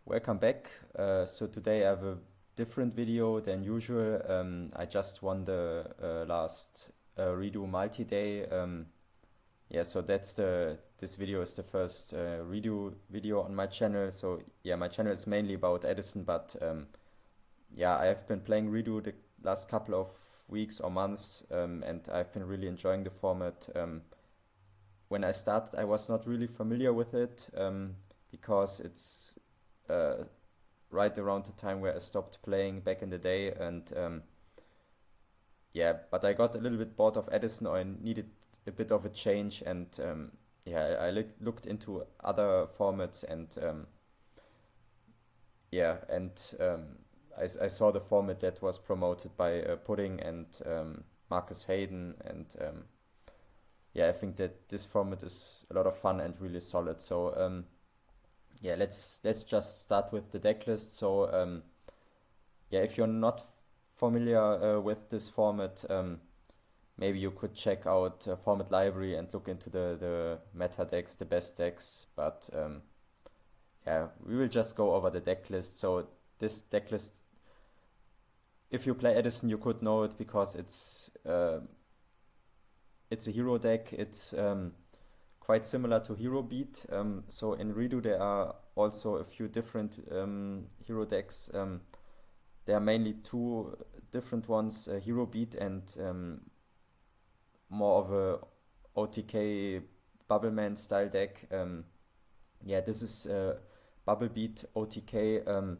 Welcome back. So today I have a different video than usual. I just won the last Redu multi-day. So this video is the first Redu video on my channel. So yeah, my channel is mainly about Edison, but I have been playing Redu the last couple of weeks or months, and I've been really enjoying the format. When I started, I was not really familiar with it because it's right around the time where I stopped playing back in the day, and but I got a little bit bored of Edison, or I needed a bit of a change, and I looked into other formats, and I saw the format that was promoted by Pudding and Marcus Hayden, and I think that this format is a lot of fun and really solid. So let's just start with the deck list. So if you're not familiar with this format, maybe you could check out Format Library and look into the meta decks, the best decks. But we will just go over the deck list. So this deck list, if you play Edison, you could know it because it's a hero deck. It's quite similar to Hero Beat. So in Redu there are also a few different hero decks. There are mainly two different ones, Hero Beat and more of a OTK Bubbleman style deck. This is Bubble Beat OTK.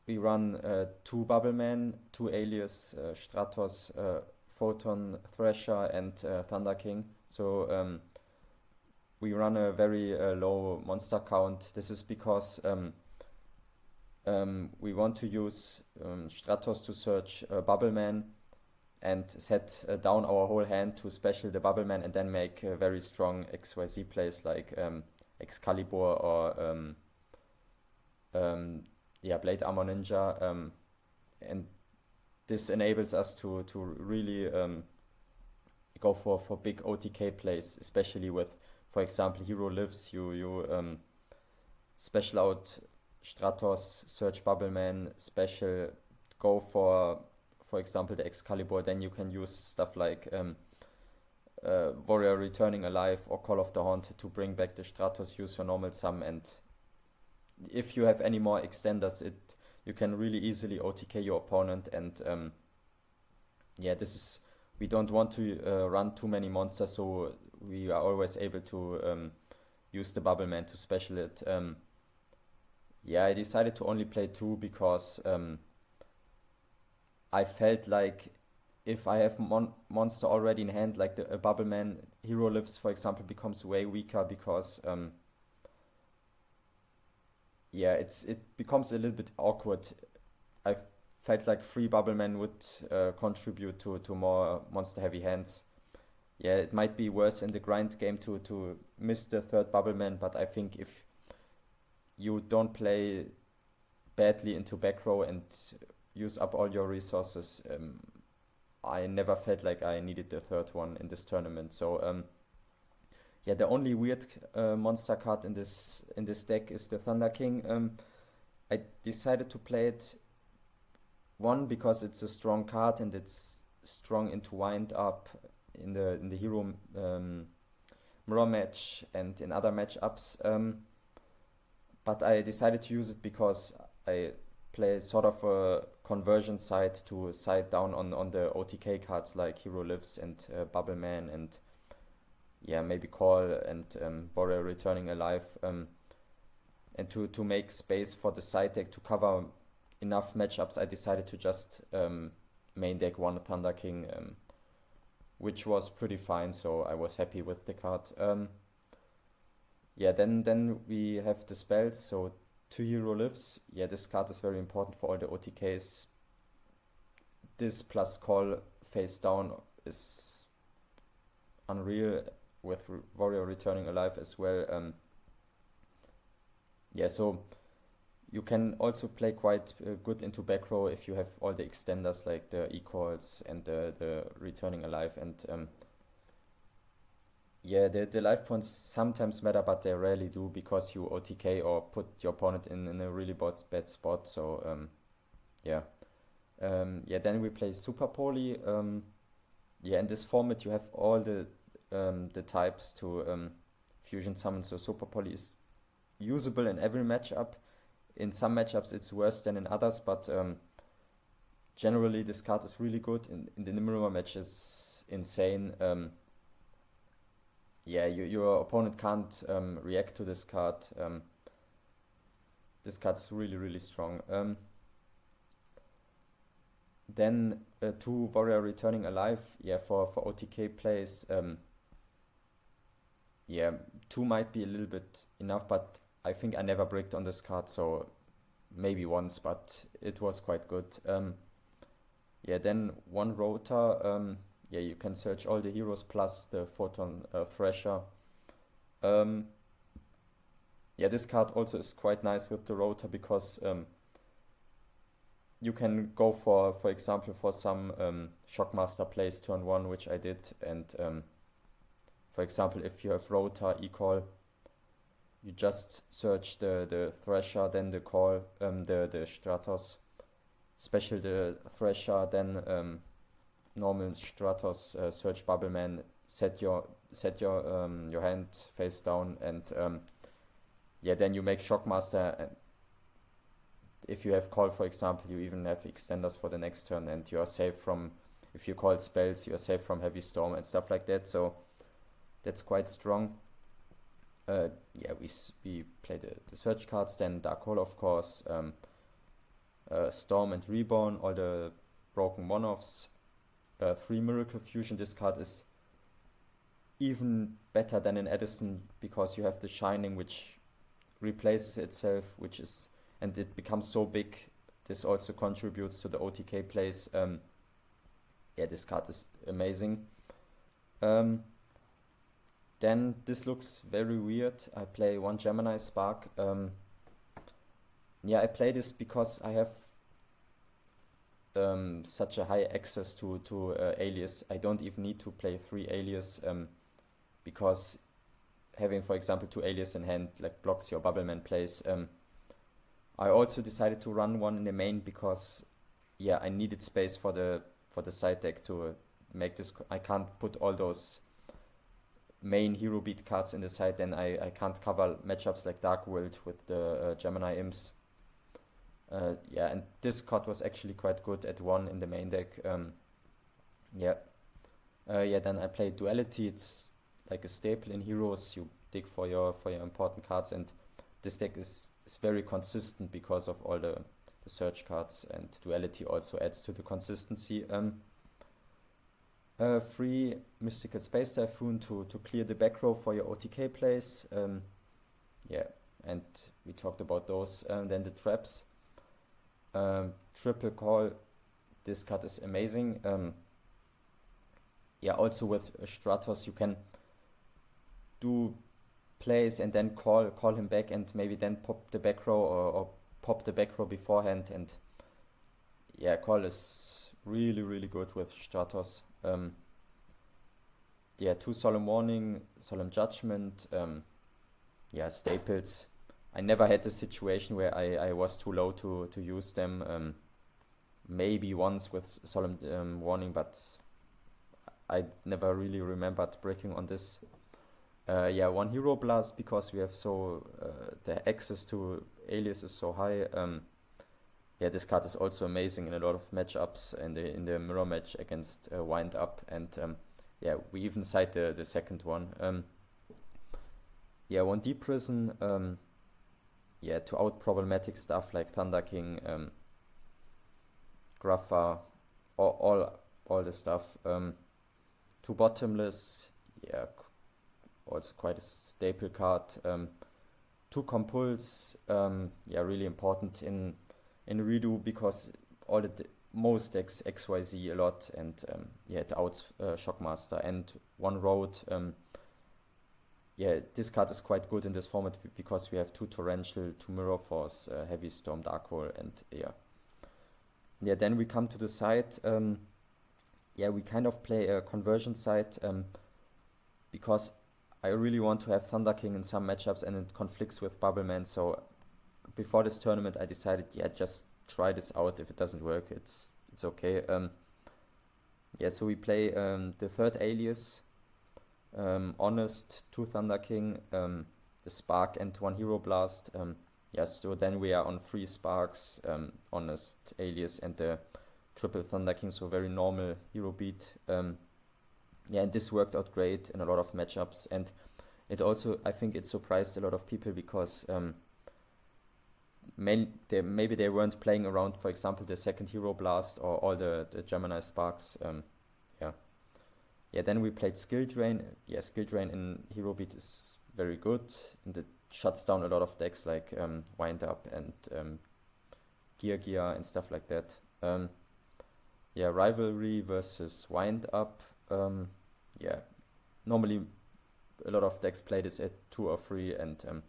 We run two Bubbleman, two Alias, Stratos, Photon, Thresher, and Thunder King. So we run a very low monster count. This is because we want to use Stratos to search Bubbleman and set down our whole hand to special the Bubbleman, and then make very strong XYZ plays like Excalibur or Blade Armor Ninja, and this enables us to really go for big OTK plays, especially with, for example, Hero Lives. You special out Stratos, search Bubbleman, special, go for example, the Excalibur. Then you can use stuff like Warrior Returning Alive or Call of the Haunted to bring back the Stratos, use your normal sum, and if you have any more extenders, you can really easily OTK your opponent. And we don't want to run too many monsters, so we are always able to use the Bubbleman to special it. I decided to only play two because I felt like if I have monster already in hand, like a Bubbleman, Hero Lives, for example, becomes way weaker because it becomes a little bit awkward. I felt like free Bubbleman would contribute to more monster heavy hands. It might be worse in the grind game to miss the third Bubbleman, but I think if you don't play badly into back row and use up all your resources, I never felt like I needed the third one in this tournament. So the only weird monster card in this deck is the Thunder King. I decided to play it, one, because it's a strong card and it's strong into wind up in the hero mirror match and in other matchups. But I decided to use it because I play sort of a conversion side to side down on the OTK cards like Hero Lives and Bubbleman and maybe Call and Warrior Returning Alive, and to make space for the side deck to cover enough matchups, I decided to just main deck one Thunder King, which was pretty fine, so I was happy with the card. Then we have the spells. So 2 Hero Lives. This card is very important for all the OTKs. This plus Call face down is unreal, with Warrior Returning Alive as well. So you can also play quite good into back row if you have all the extenders like the equals and the Returning Alive, and Yeah, the life points sometimes matter, but they rarely do because you OTK or put your opponent in a really bad spot. So yeah. Yeah, then we play Super Poly. Yeah, in this format you have all the types to fusion summon. So Super Poly is usable in every matchup. In some matchups it's worse than in others, but generally this card is really good. In the mirror match it's insane. Yeah, your opponent can't react to this card. This card's really, really strong. Then two Warrior Returning Alive. Yeah, for OTK plays. Yeah, two might be a little bit enough, but I think I never bricked on this card, so maybe once, but it was quite good. Yeah, then one Rotor. Yeah, you can search all the heroes plus the Photon Thresher. Um, yeah, this card also is quite nice with the Rotor because you can go for example, for some Shockmaster plays turn one, which I did, and for example, if you have Rotor, E-Call, you just search the Thresher, then the call, the Stratos, special the Thresher, then normal Stratos, search Bubbleman, set your hand face down, and yeah, then you make Shockmaster, and if you have call, for example, you even have extenders for the next turn, and you are safe from, if you call spells, you are safe from Heavy Storm and stuff like that. So that's quite strong. Yeah, we play the search cards, then Dark Hole, of course, Storm and Reborn, all the broken one-offs, 3 Miracle Fusion. This card is even better than in Edison because you have the Shining, which replaces itself, which is, and it becomes so big. This also contributes to the OTK plays. Yeah, this card is amazing. Then this looks very weird. I play one Gemini Spark. Yeah, I play this because I have such a high access to alias. I don't even need to play 3 alias because having, for example, 2 alias in hand like blocks your Bubbleman plays. I also decided to run one in the main because yeah, I needed space for the side deck to make this. I can't put all those main hero beat cards in the side, then I can't cover matchups like Dark World with the Gemini Imps. Yeah, and this card was actually quite good at 1 in the main deck. Yeah. Yeah, then I played Duality. It's like a staple in heroes. You dig for your important cards, and this deck is very consistent because of all the search cards, and Duality also adds to the consistency. 3 Mystical Space Typhoon to clear the back row for your OTK plays. Yeah, and we talked about those. Then the traps. Triple Call. This card is amazing. Yeah, also with Stratos you can do plays and then call him back, and maybe then pop the back row, or pop the back row beforehand, and yeah, call is really, really good with Stratos. Yeah, 2 Solemn Warning, Solemn Judgment, yeah, staples. I never had a situation where I was too low to use them. Maybe once with Solemn Warning, but I never really remembered breaking on this. Yeah, 1 Hero Blast because we have the access to alias is so high. Yeah, this card is also amazing in a lot of matchups, in the mirror match against Wind Up, and yeah, we even cite the second one. Yeah, 1 Deep Prison. Yeah, to out problematic stuff like Thunder King, Gruffa, all the stuff. 2 Bottomless. Yeah, also quite a staple card. 2 Compulse. Yeah, really important in Redu because most decks XYZ a lot, and yeah, it outs Shockmaster. And 1 Road. Yeah, this card is quite good in this format because we have 2 Torrential, 2 Mirror Force, Heavy Storm, Dark Hole, and yeah. Yeah, then we come to the side. Yeah, we kind of play a conversion side because I really want to have Thunder King in some matchups and it conflicts with Bubbleman. So before this tournament, I decided, yeah, just try this out. If it doesn't work, it's okay. Yeah, so we play the third alias, Honest, 2 Thunder King, the Spark and 1 Hero Blast. Yeah, so then we are on 3 Sparks, Honest, alias and the triple Thunder King, so very normal hero beat. Yeah, and this worked out great in a lot of matchups, and it also, I think it surprised a lot of people because maybe they weren't playing around, for example, the second Hero Blast or all the Gemini Sparks. Yeah. Yeah, then we played Skill Drain. Yeah, Skill Drain in Hero Beat is very good, and it shuts down a lot of decks like Wind Up and Gear and stuff like that. Yeah, Rivalry versus Wind Up. Yeah, normally a lot of decks play this at 2 or 3, and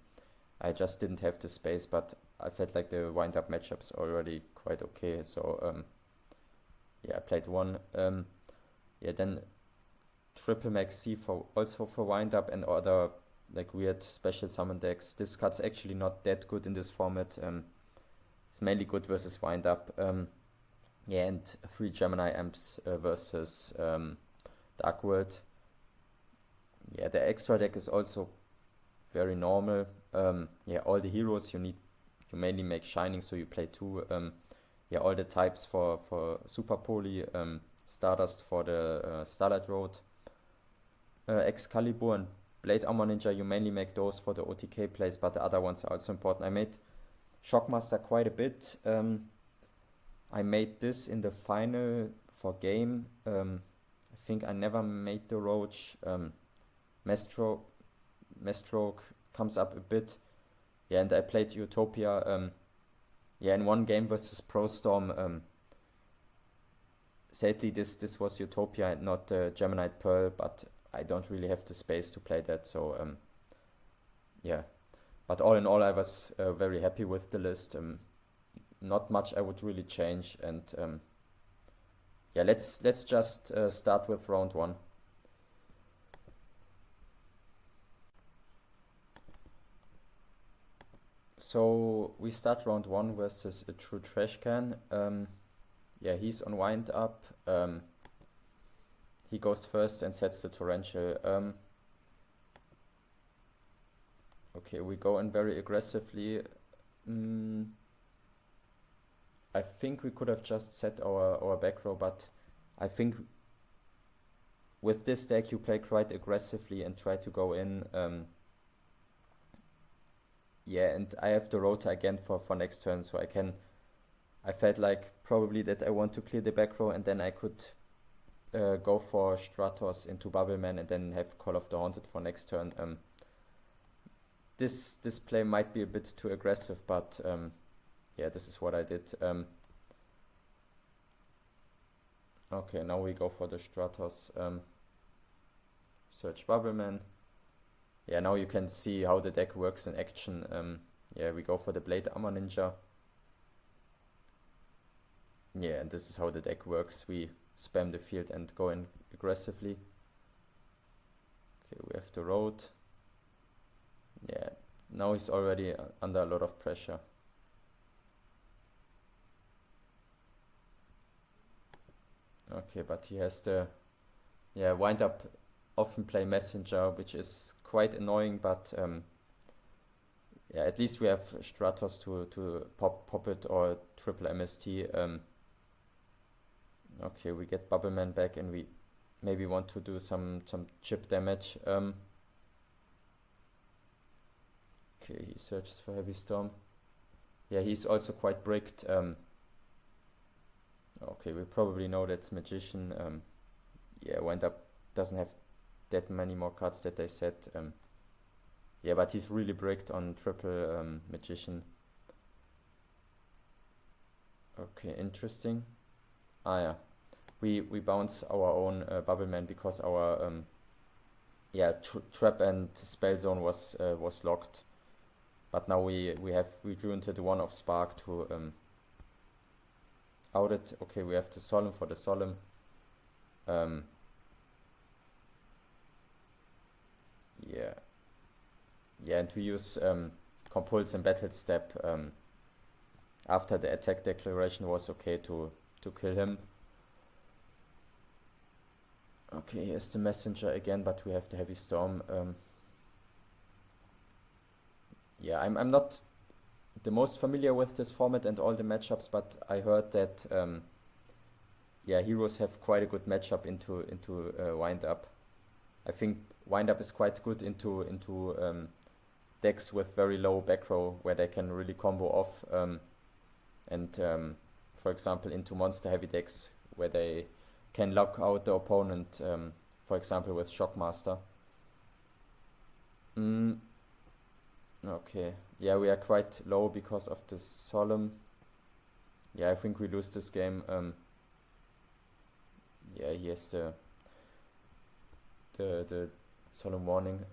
I just didn't have the space, but I felt like the Wind Up matchups already quite okay, so yeah, I played 1. Yeah, then Triple Max C for also for Wind Up and other like weird special summon decks. This card's actually not that good in this format. It's mainly good versus Wind Up. Yeah, and 3 Gemini Amps versus Dark World. Yeah, the extra deck is also very normal. Yeah, all the heroes you mainly make Shining, so you play 2. Yeah, all the types for Super Poly, Stardust for the Starlight Road, Excalibur and Blade Armor Ninja, you mainly make those for the OTK plays, but the other ones are also important. I made Shockmaster quite a bit. I made this in the final for game. I think I never made the Roach. Mestroke comes up a bit. Yeah, and I played Utopia. Yeah, in one game versus Pro Storm. Sadly, this was Utopia and not Gemini Pearl, but I don't really have the space to play that. So yeah, but all in all, I was very happy with the list. Not much I would really change, and yeah, let's just start with round 1. So we start round 1 versus a true trash can. Yeah, he's on Wind Up. He goes first and sets the Torrential. Okay, we go in very aggressively. I think we could have just set our back row, but I think with this deck you play quite aggressively and try to go in. Yeah, and I have the Rota again for next turn, so I felt like probably that I want to clear the back row, and then I could go for Stratos into Bubbleman and then have Call of the Haunted for next turn. This play might be a bit too aggressive, but yeah, this is what I did. Okay, now we go for the Stratos. Search Bubbleman. Yeah, now you can see how the deck works in action. Yeah, we go for the Blade Armor Ninja. Yeah, and this is how the deck works. We spam the field and go in aggressively. Okay, we have the Road. Yeah, now he's already under a lot of pressure. Okay, but he has the... Yeah, Wind Up often play Messenger, which is quite annoying, but yeah, at least we have Stratos to pop it or triple MST. Okay, we get Bubbleman back and we maybe want to do some chip damage. Okay, he searches for Heavy Storm. Yeah, he's also quite bricked. Okay, we probably know that's Magician. Yeah, Wind Up doesn't have that many more cards that they set. Yeah, but he's really bricked on triple Magician. Okay, interesting. Yeah, we bounce our own Bubbleman because our yeah trap and spell zone was locked. But now we drew into the 1 of Spark to out it. Okay, we have the Solemn for the Solemn. Yeah, yeah, and we use compulse and battle step after the attack declaration was okay to kill him. Okay, here's the messenger again, but we have the heavy storm. Yeah, I'm not the most familiar with this format and all the matchups, but I heard that yeah, heroes have quite a good matchup into wind up. I think wind up is quite good into decks with very low back row where they can really combo off and for example into monster heavy decks where they can lock out the opponent, for example with Shockmaster. Mm, okay, yeah, we are quite low because of the Solemn. Yeah, I think we lose this game. Yeah, here's the Solemn Warning.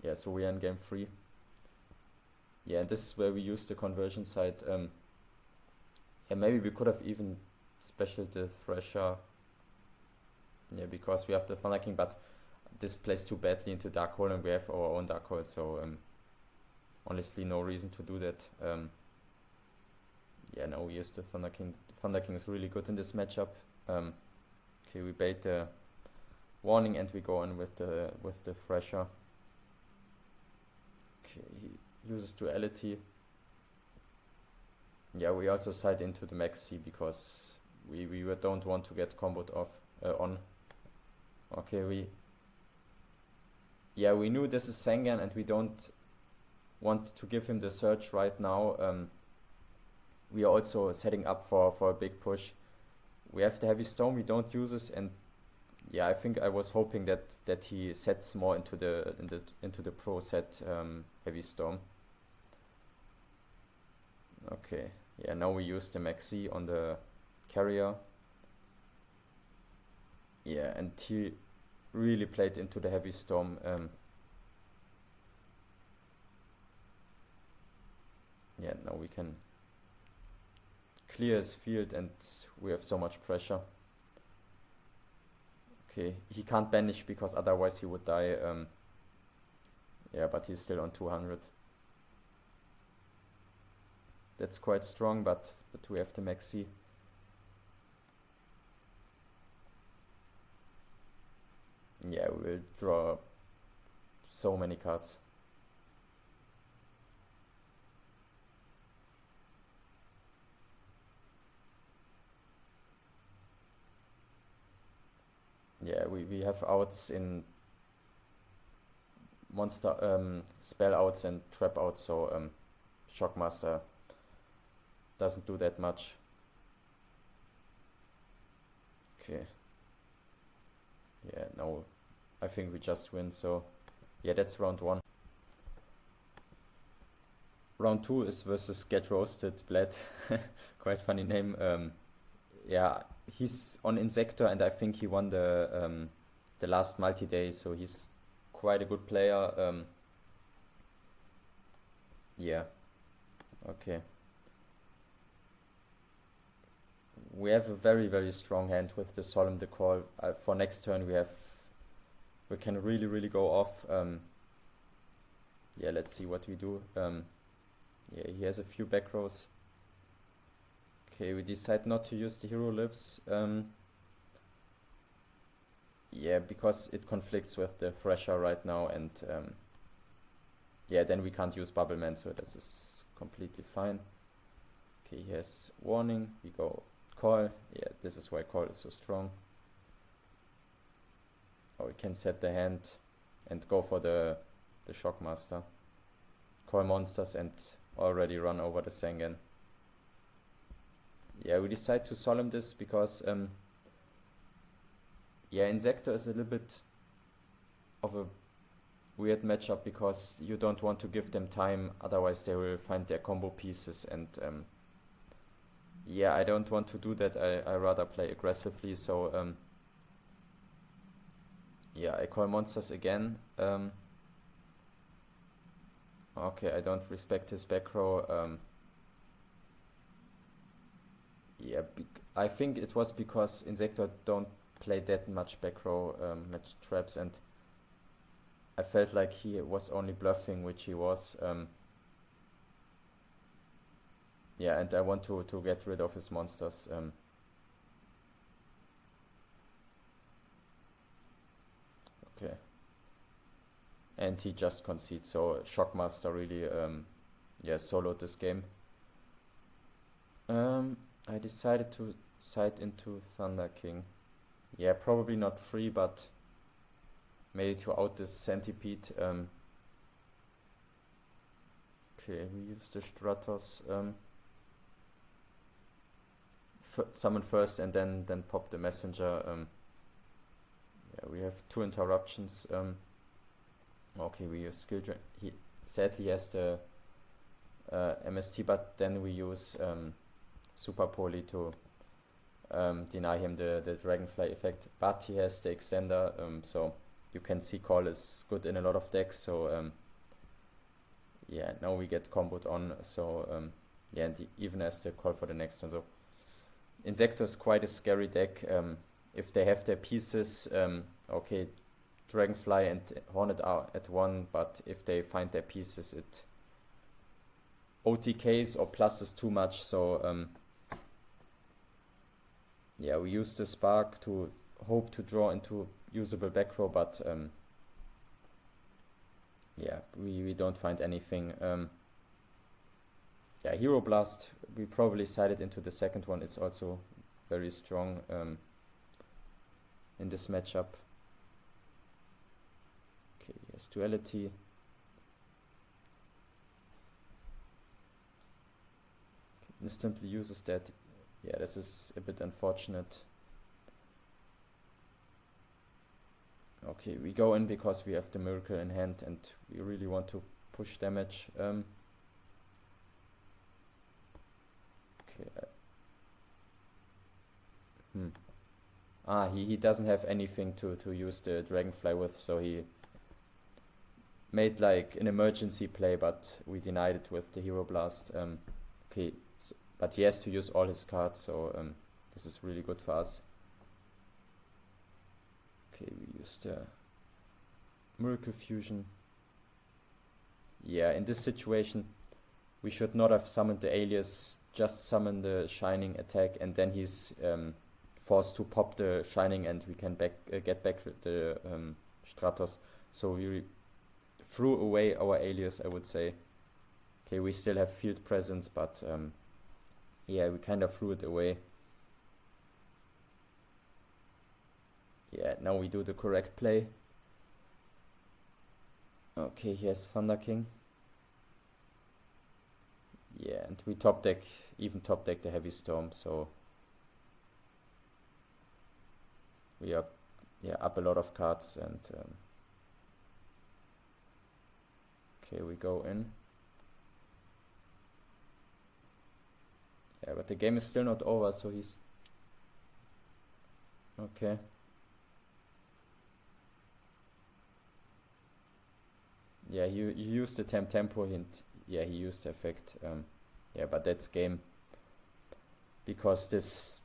Yeah, so we are in game 3. Yeah, and this is where we use the conversion side. Yeah, maybe we could have even special the Thresher. Yeah, because we have the Thunder King, but this plays too badly into Dark Hole and we have our own Dark Hole, so honestly no reason to do that. Yeah, no, we use the Thunder King. Thunder King is really good in this matchup. Okay, we bait the Warning and we go in with the Thresher. Okay, he uses Duality. Yeah, we also side into the Maxi because we don't want to get comboed off on. Okay, we knew this is Sengan and we don't want to give him the surge right now. We are also setting up for a big push. We have the heavy storm, we don't use this, and yeah, I think I was hoping that he sets more into the pro set heavy storm. Okay, yeah, now we use the Maxi on the carrier. Yeah, and he really played into the heavy storm. Yeah, now we can clear his field and we have so much pressure. Okay, he can't banish because otherwise he would die. Yeah, but he's still on 200. That's quite strong, but we have the Maxi. Yeah, we will draw so many cards. Yeah, we have outs in monster spell outs and trap outs, so Shockmaster doesn't do that much. Okay. Yeah, no, I think we just win, so yeah, that's round 1. Round 2 is versus Get Roasted Bled. Quite funny name. Yeah, he's on Insector and I think he won the last multi-day, so he's quite a good player. Yeah, okay. We have a very, very strong hand with the Solemn Decor. For next turn we can really, really go off. Yeah, let's see what we do. Yeah, he has a few back rows. Okay, we decide not to use the Hero Lives. Yeah, because it conflicts with the Thresher right now, and yeah, then we can't use Bubbleman, so this is completely fine. Okay, he has Warning. We go Call. Yeah, this is why Call is so strong. Or we can set the hand and go for the Shockmaster. Call monsters and already run over the Sengan. Yeah, we decide to Solemn this because yeah, Insector is a little bit of a weird matchup because you don't want to give them time, otherwise they will find their combo pieces, and yeah, I don't want to do that. I rather play aggressively, so yeah, I call monsters again. Okay, I don't respect his back row. Yeah, I think it was because Insector don't play that much back row match traps, and I felt like he was only bluffing, which he was. Yeah, and I want to get rid of his monsters. Okay. And he just concedes, so Shockmaster really, yeah, soloed this game. I decided to side into Thunder King. Yeah, probably not free, but maybe to out this Centipede. Okay, we use the Stratos. Summon first and then pop the Messenger. Yeah, we have 2 interruptions. Okay, we use skill drain. He sadly has the MST, but then we use Super Poly to deny him the Dragonfly effect. But he has the extender, so you can see Call is good in a lot of decks. So yeah, now we get comboed on. So yeah, and he even has the Call for the next turn. So Insecto is quite a scary deck. If they have their pieces, okay, Dragonfly and Hornet are at 1, but if they find their pieces, it OTKs or pluses too much. So yeah, we use the Spark to hope to draw into usable back row, but yeah, we don't find anything. Yeah, Hero Blast, we probably sided into the second one. It's also very strong in this matchup. Okay, yes, Duality. Instantly uses that. Yeah, this is a bit unfortunate. Okay, we go in because we have the Miracle in hand and we really want to push damage. Okay. He doesn't have anything to use the Dragonfly with, so he made like an emergency play, but we denied it with the Hero Blast. Okay, so, but he has to use all his cards, so this is really good for us. Okay, we use the Miracle Fusion. Yeah, in this situation, we should not have summoned the Alias, just summon the Shining attack, and then he's forced to pop the Shining and we can get back the Stratos. So we threw away our Alias, I would say. Okay, we still have field presence, but yeah, we kind of threw it away. Yeah, now we do the correct play. Okay, here's Thunder King. Yeah, and we even top deck the Heavy Storm, so we are up a lot of cards, and okay, we go in. Yeah, but the game is still not over, so he's okay. Yeah, you used the tempo hint. Yeah, he used the effect. Yeah, but that's game. Because this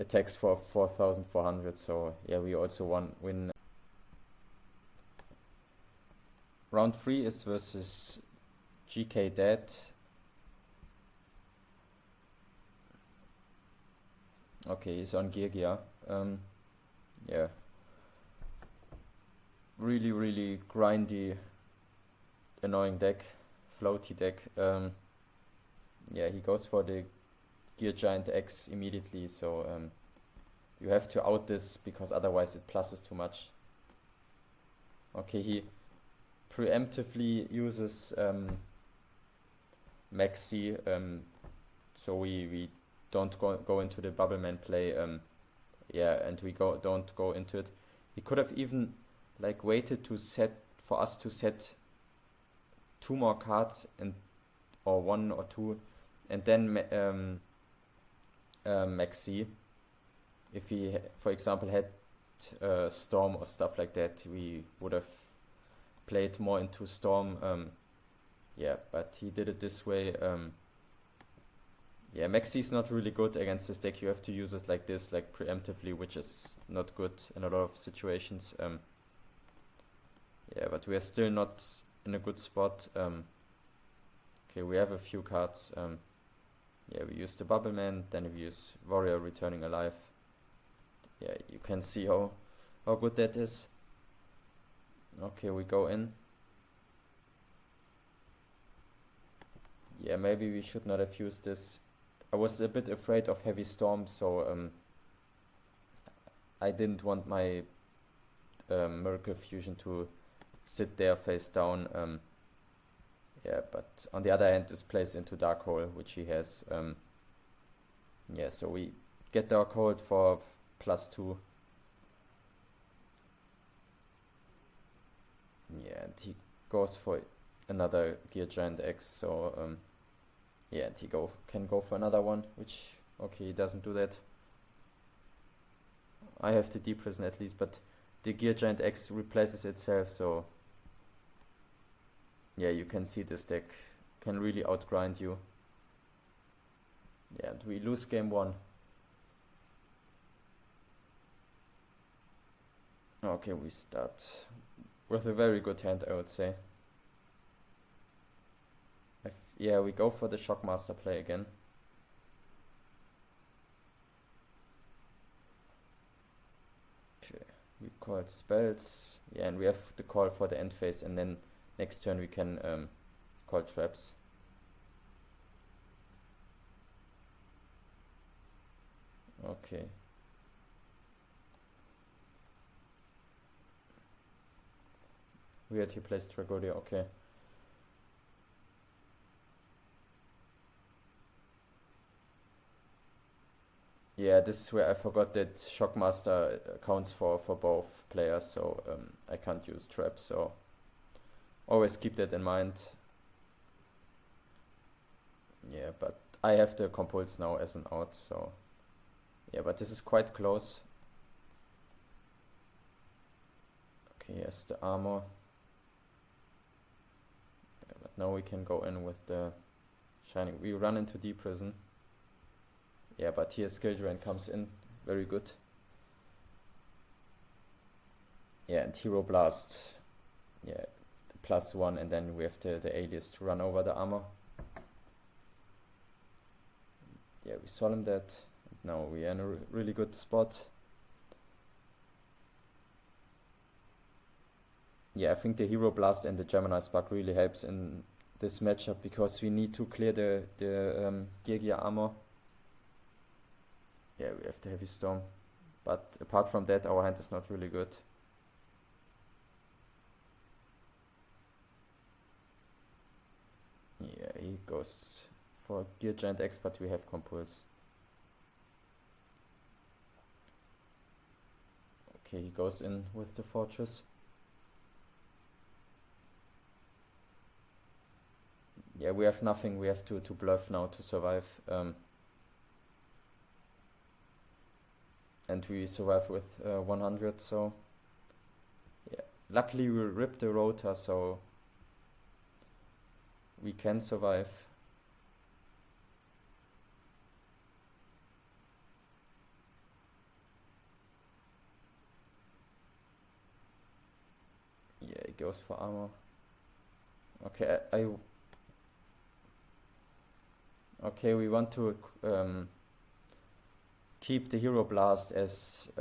attacks for 4,400, so yeah, we also win. Round 3 is versus GK Dead. Okay, he's on Gear. Yeah. Really, really grindy, annoying deck, floaty deck. Yeah, he goes for the Gear Giant X immediately, so you have to out this because otherwise it pluses too much. Okay, he preemptively uses Maxi, so we don't go into the Bubbleman play. Yeah, and we don't go into it. He could have even like waited for us to set 2 more cards or 1 or 2, and then Maxi. If he, for example, had Storm or stuff like that, we would have played more into Storm. Yeah, but he did it this way. Yeah, Maxi is not really good against this deck. You have to use it like this, like preemptively, which is not good in a lot of situations. Yeah, but we are still not in a good spot. Okay, we have a few cards. Yeah, we use the Bubble Man, then we use Warrior Returning Alive. Yeah, you can see how good that is. Okay, we go in. Yeah, maybe we should not have used this. I was a bit afraid of Heavy Storm, so I didn't want my Miracle Fusion to sit there face down. Yeah, but on the other hand, this plays into Dark Hole, which he has. Yeah, so we get Dark Hole for +2. Yeah, and he goes for another Gear Giant X, so yeah, and he can go for another one, which, okay, he doesn't do that. I have the Deep Prison at least, but the Gear Giant X replaces itself, so yeah, you can see this deck can really outgrind you. Yeah, and we lose game 1. Okay, we start with a very good hand, I would say. Yeah, we go for the Shockmaster play again. Okay, we call spells. Yeah, and we have the call for the end phase, and then next turn we can call traps. Okay. Weird, he plays Tragodia, okay. Yeah, this is where I forgot that Shockmaster counts for both players, so I can't use traps, so always keep that in mind. Yeah, but I have the Compulse now as an out, so yeah, but this is quite close. Okay, here's the armor. Yeah, but now we can go in with the Shining. We run into Deep Prison. Yeah, but here Skill Drain comes in. Very good. Yeah, and Hero Blast. Yeah, the +1, and then we have the Alias to run over the armor. Yeah, we solemn that. Now we are in a really good spot. Yeah, I think the Hero Blast and the Gemini Spark really helps in this matchup, because we need to clear the Gear armor. Yeah, we have the Heavy Storm, but apart from that, our hand is not really good. Yeah, he goes for Gear Giant X, but we have Compulse. Okay, he goes in with the Fortress. Yeah, we have nothing. We have to bluff now to survive. And we survive with 100, so yeah. Luckily we ripped the Rota, so we can survive. Yeah, it goes for armor. Okay, okay, we want to keep the Hero Blast as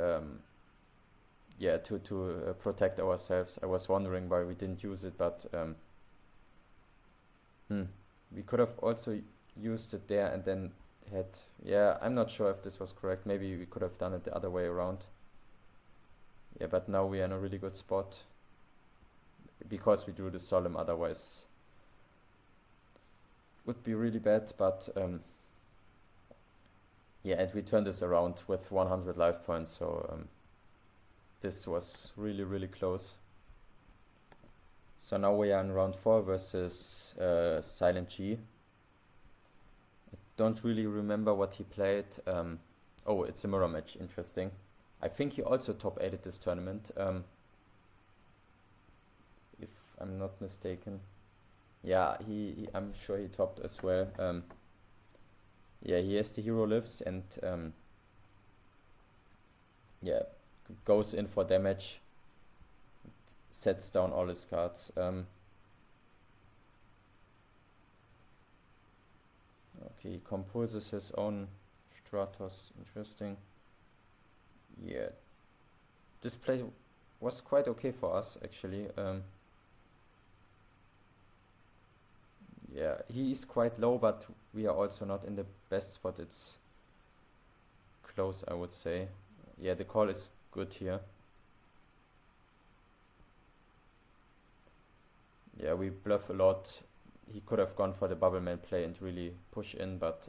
yeah, to protect ourselves. I was wondering why we didn't use it, but we could have also used it there and then had, yeah, I'm not sure if this was correct. Maybe we could have done it the other way around. Yeah, but now we are in a really good spot because we drew the Solemn, otherwise would be really bad, but yeah, and we turned this around with 100 life points, so this was really, really close. So now we are in round 4 versus Silent G. I don't really remember what he played. Oh, it's a mirror match, interesting. I think he also top 8'd this tournament, if I'm not mistaken. Yeah, I'm sure he topped as well. Yeah, he has the Hero Lives and yeah, goes in for damage. sets down all his cards. Okay, he composes his own Stratos. Interesting. Yeah, this play was quite okay for us actually. Yeah, he is quite low, but we are also not in the best spot. It's close, I would say. Yeah, the call is good here. Yeah, we bluff a lot. He could have gone for the bubble man play and really push in, but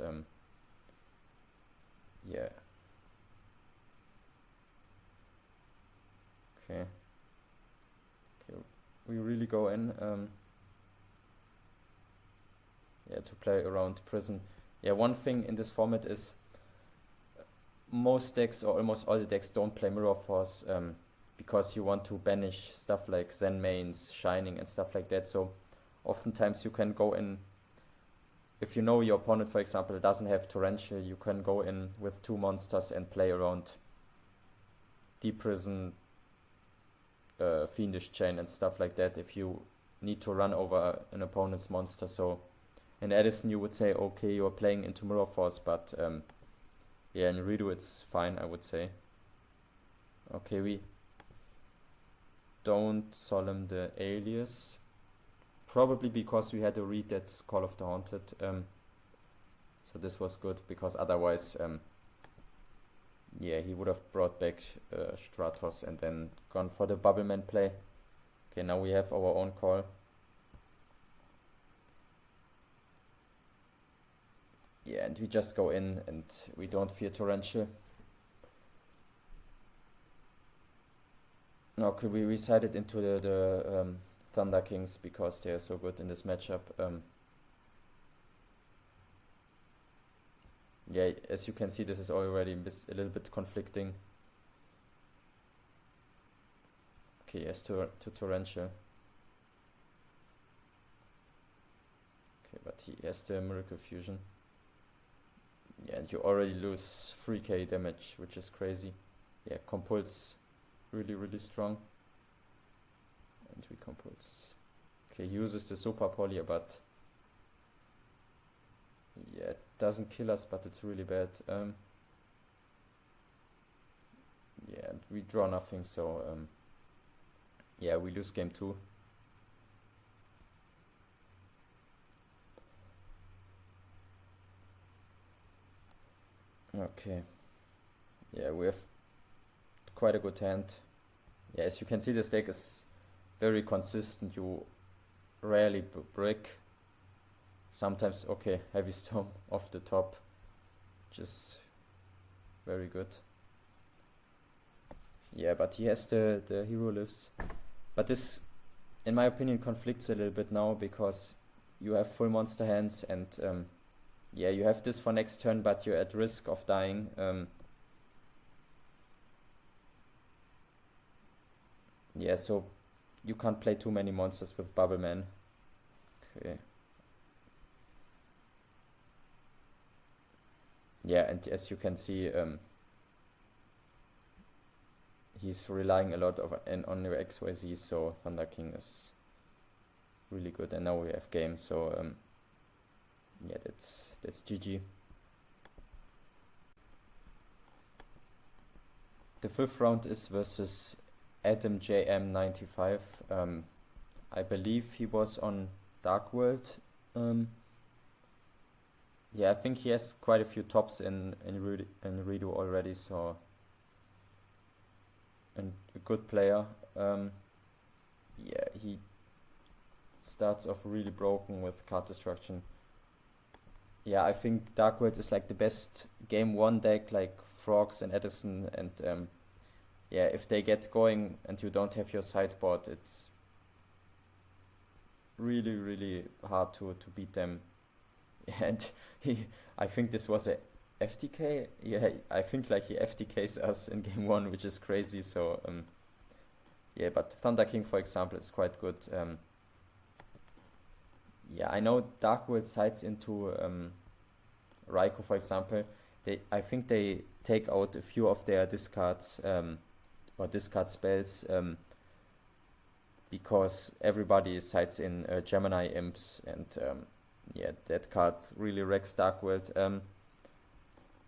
yeah. Okay. Okay, we really go in. Yeah, to play around prison. Yeah, one thing in this format is most decks or almost all the decks don't play Mirror Force because you want to banish stuff like Zen mains, Shining and stuff like that. So oftentimes you can go in, if you know your opponent, for example, doesn't have Torrential, you can go in with 2 monsters and play around Deep Prison, Fiendish Chain and stuff like that if you need to run over an opponent's monster. So in Edison you would say, okay, you're playing into Mirror Force, but yeah, in Redu it's fine, I would say. Okay, we don't solemn the alias. Probably because we had to read that Call of the Haunted. So this was good, because otherwise, yeah, he would have brought back Stratos and then gone for the Bubbleman play. Okay, now we have our own call. Yeah, and we just go in and we don't fear Torrential. Okay, we resided into the Thunder Kings because they are so good in this matchup. Yeah, as you can see, this is already a little bit conflicting. Okay, yes, to Torrential. Okay, but he has the Miracle Fusion. Yeah, and you already lose 3k damage, which is crazy. Yeah, Compulse really, really strong. And we Compulse. Okay, he uses the Super Poly, but yeah, it doesn't kill us, but it's really bad. Yeah, and we draw nothing, so yeah, we lose game 2. Okay. Yeah, we have quite a good hand. Yeah, as you can see, this deck is very consistent. You rarely break. Sometimes, okay, Heavy Storm off the top, which is very good. Yeah, but he has the hero lives. But this, in my opinion, conflicts a little bit now because you have full monster hands and yeah, you have this for next turn, but you're at risk of dying. Yeah, so you can't play too many monsters with Bubbleman. Okay. Yeah, and as you can see, he's relying a lot on your XYZ, so Thunder King is really good. And now we have game, so yeah, that's GG. The 5th round is versus Adam JM95. I believe he was on Dark World. Yeah, I think he has quite a few tops in Redu already, so and a good player. Yeah, he starts off really broken with card destruction. Yeah, I think Dark World is like the best game 1 deck, like Frogs and Edison, and yeah, if they get going and you don't have your sideboard, it's really, really hard to beat them. And I think this was a FTK. Yeah, I think like he FTKs us in game 1, which is crazy. So yeah, but Thunder King, for example, is quite good. Yeah, I know Dark World sides into Raikou, for example. I think they take out a few of their discards or discard spells. because everybody sides in Gemini imps, and yeah, that card really wrecks Dark World.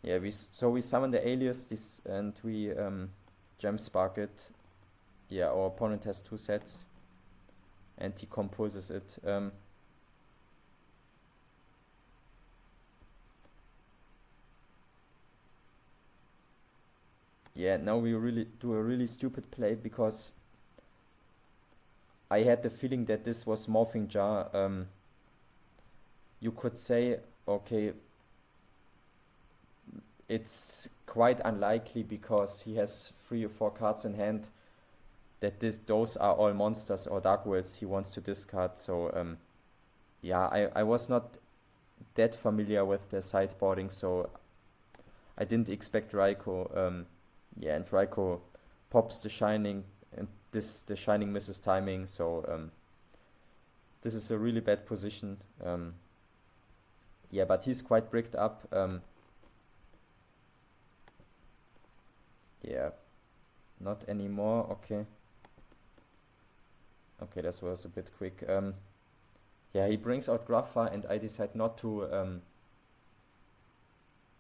Yeah, we summon the alias this and we gem spark it. Yeah, our opponent has 2 sets, and he compulses it. Yeah, now we really do a really stupid play because I had the feeling that this was Morphing Jar. You could say, okay, it's quite unlikely because he has 3 or 4 cards in hand that those are all monsters or Dark Worlds he wants to discard. So yeah, I was not that familiar with the sideboarding, so I didn't expect Raikou. Yeah, and Raikou pops the Shining, and the Shining misses timing, so this is a really bad position. Yeah, but he's quite bricked up. Yeah, not anymore. Okay. Okay, this was a bit quick. Yeah, he brings out Gruffa, and I decide not to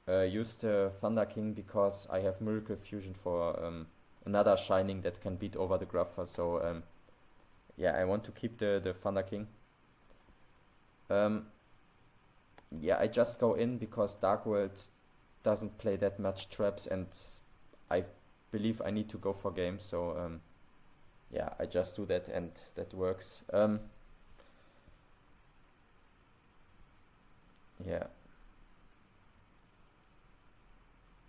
use the Thunder King because I have Miracle Fusion for another Shining that can beat over the Gruffa. So yeah, I want to keep the Thunder King. Yeah, I just go in because Dark World doesn't play that much traps, and I believe I need to go for game. So yeah, I just do that, and that works. Yeah.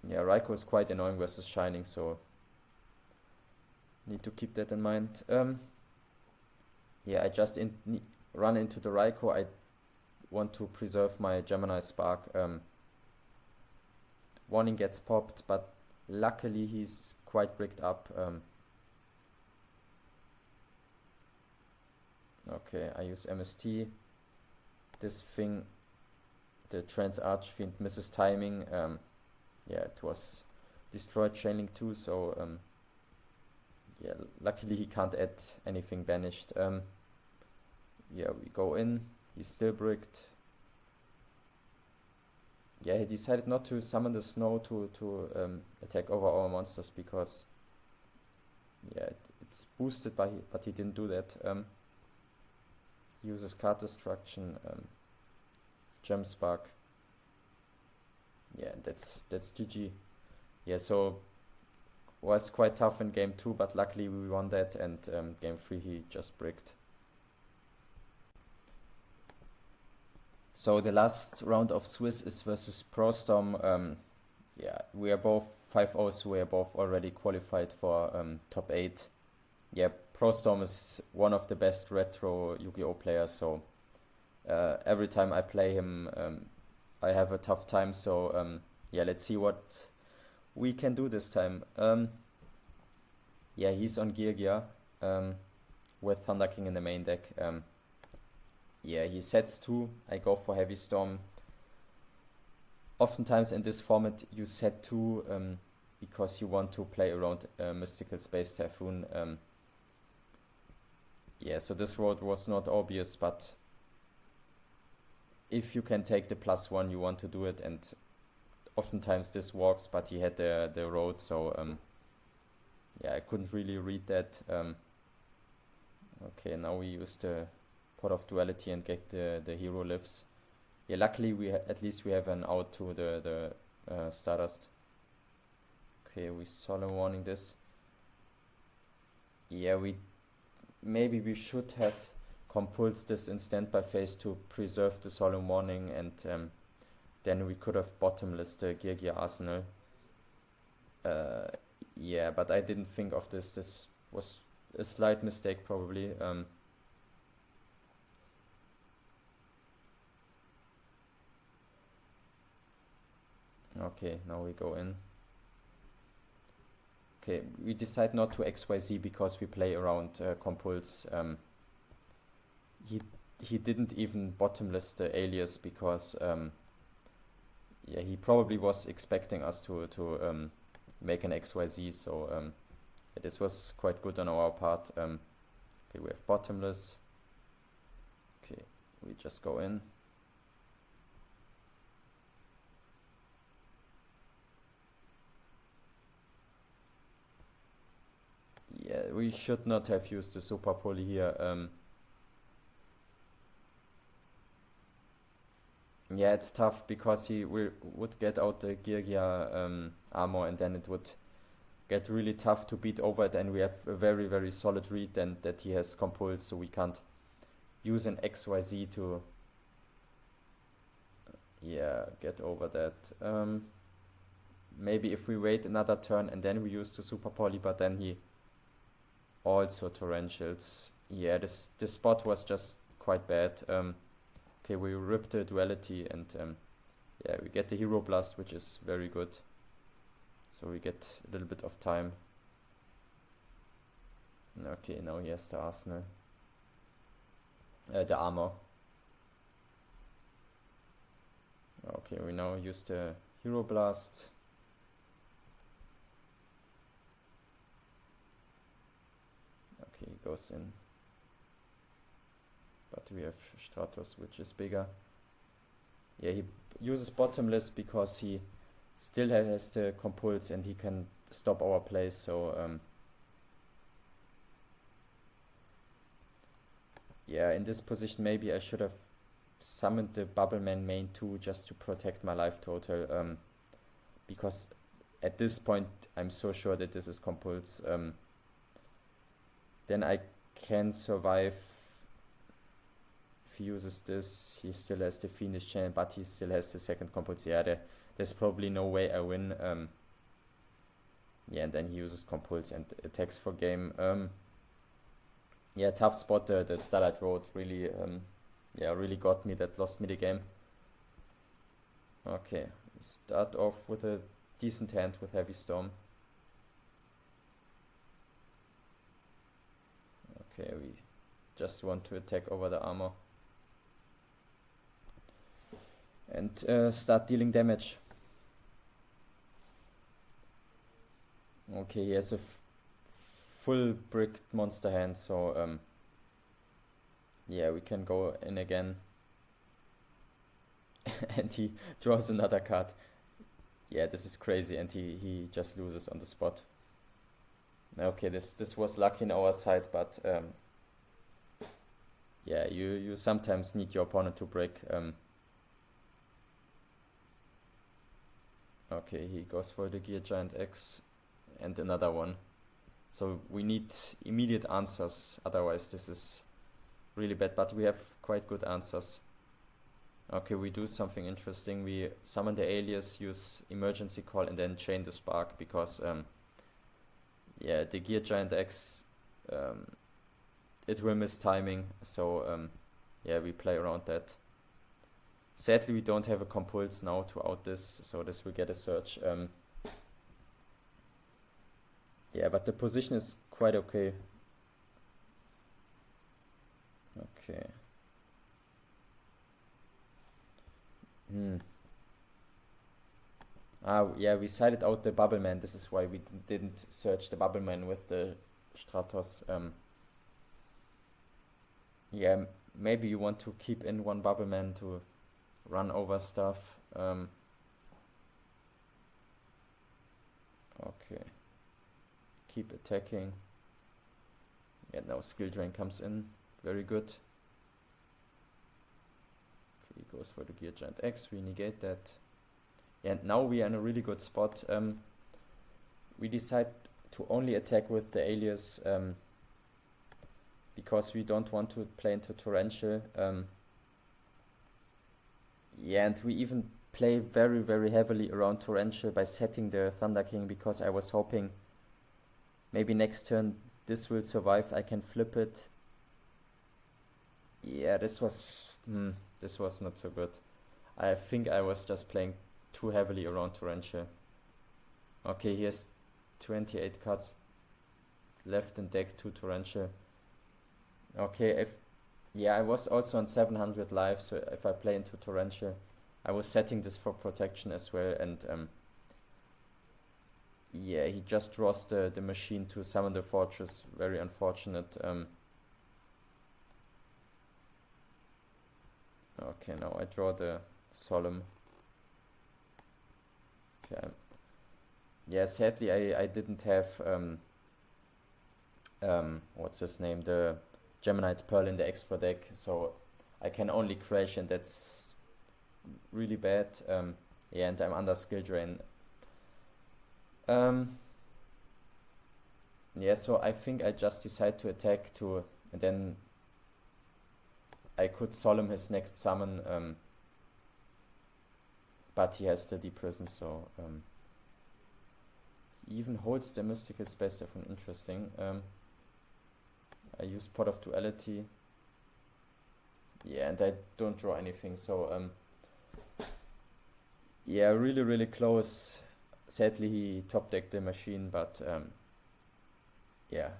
Yeah, Raikou is quite annoying versus Shining, so need to keep that in mind. Yeah, I just run into the Raikou. I want to preserve my Gemini Spark. Warning gets popped, but luckily he's quite bricked up. Okay, I use MST. This thing, the Trans Archfiend misses timing. Yeah, it was destroyed Chainlink too, so yeah, luckily he can't add anything banished. Yeah, we go in, he's still bricked. Yeah, he decided not to summon the snow to attack over our monsters because yeah, it's boosted, but he didn't do that. He uses card destruction, Gem Spark. Yeah, that's GG. Yeah, so was quite tough in game 2, but luckily we won that, and game 3 he just bricked. So the last round of Swiss is versus ProStorm. Yeah, we are both 5-0, so we are both already qualified for top 8. Yeah, ProStorm is one of the best retro Yu-Gi-Oh players, so every time I play him, I have a tough time. So yeah, let's see what we can do this time. Yeah, he's on Gear with Thunder King in the main deck. Yeah, he sets 2. I go for Heavy Storm. Oftentimes in this format you set 2 because you want to play around Mystical Space Typhoon. Yeah, so this road was not obvious, but if you can take the +1, you want to do it, and oftentimes this works, but he had the road, so yeah, I couldn't really read that. Okay, now we use the Pot of Duality and get the hero lives. Yeah, luckily at least we have an out to the Stardust. Okay, we Solemn Warning this. Yeah, maybe we should have compulsed this in standby phase to preserve the Solemn Warning, and then we could have bottomless the Gear Arsenal. Yeah, but I didn't think of this. This was a slight mistake probably. Okay, now we go in. Okay, we decide not to XYZ because we play around compulse. He didn't even bottomless the alias because yeah, he probably was expecting us to make an XYZ, so this was quite good on our part. Okay, we have bottomless. Okay, we just go in. Yeah, we should not have used the super poly here. Yeah, it's tough because he would get out the Gear armor, and then it would get really tough to beat over it, and we have a very, very solid read and that he has compulse, so we can't use an XYZ to get over that. Maybe if we wait another turn and then we use the super poly, but then he also torrentials. Yeah, this spot was just quite bad. Okay, we ripped the duality, and yeah, we get the hero blast, which is very good. So we get a little bit of time. Okay, now he has the arsenal. The armor. Okay, we now use the hero blast. Okay, he goes in. But we have Stratos, which is bigger. Yeah, he uses bottomless because he still has the compulse and he can stop our plays, so yeah, in this position maybe I should have summoned the Bubbleman main 2 just to protect my life total, because at this point I'm so sure that this is compulse. Then I can survive. If he uses this, he still has the Fiendish Chain, but he still has the second compulse. Yeah, there's probably no way I win. Yeah, and then he uses compulse and attacks for game. Yeah, tough spot. The Starlight Road really, really got me. That lost me the game. Okay, we start off with a decent hand with Heavy Storm. Okay, we just want to attack over the armor and start dealing damage. Okay, he has a full bricked monster hand, so yeah, we can go in again. And he draws another card. Yeah, this is crazy, and he just loses on the spot. Okay, this was luck in our side, but yeah, you sometimes need your opponent to break. Okay, he goes for the Gear Giant X and another one. So we need immediate answers, otherwise this is really bad, but we have quite good answers. Okay, we do something interesting. We summon the alias, use emergency call, and then chain the spark, because yeah, the Gear Giant X, it will miss timing, so yeah, we play around that. Sadly, we don't have a compulse now to out this, so this will get a search. Yeah, but the position is quite okay. Okay. Yeah, we sided out the Bubbleman. This is why we didn't search the Bubbleman with the Stratos. Yeah, maybe you want to keep in one Bubbleman to run over stuff. Okay. Keep attacking. Yeah, now skill drain comes in. Very good. Okay, he goes for the Gear Giant X. We negate that. Yeah, and now we are in a really good spot. We decide to only attack with the alias because we don't want to play into Torrential. Yeah, and we even play very, very heavily around Torrential by setting the Thunder King, because I was hoping maybe next turn this will survive, I can flip it. Yeah, this was not so good. I think I was just playing too heavily around Torrential. Okay, he has 28 cards left in deck to Torrential. Okay, yeah, I was also on 700 life, so if I play into Torrential, I was setting this for protection as well, and yeah, he just draws the machine to summon the fortress. Very unfortunate. Okay, now I draw the solemn. Okay. Yeah, sadly I didn't have what's his name, the Geminite Pearl in the extra deck, so I can only crash, and that's really bad. Yeah, and I'm under skill drain. Um, yeah, so I think I just decide to attack to, and then I could solemn his next summon, but he has the deep prison, so he even holds the mystical space different. Interesting. I use Pot of Duality. Yeah, and I don't draw anything, so yeah, really, really close. Sadly, he top decked the machine, but yeah.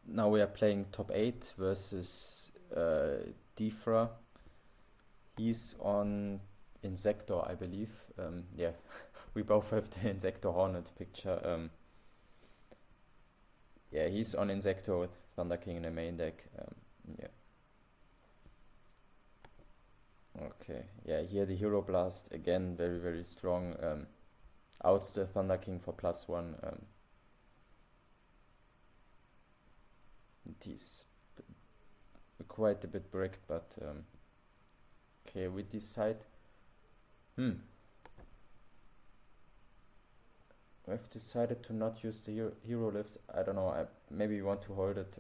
Now we are playing top 8 versus Defra. He's on Insector, I believe. Yeah, we both have the Insector Hornet picture. Yeah, he's on Insector with Thunder King in the main deck. Yeah. Okay, yeah, here the Hero Blast, again, very, very strong. Outs the Thunder King for +1. He's quite a bit bricked, but okay, we decide. We've decided to not use the hero lifts. I don't know, maybe we want to hold it.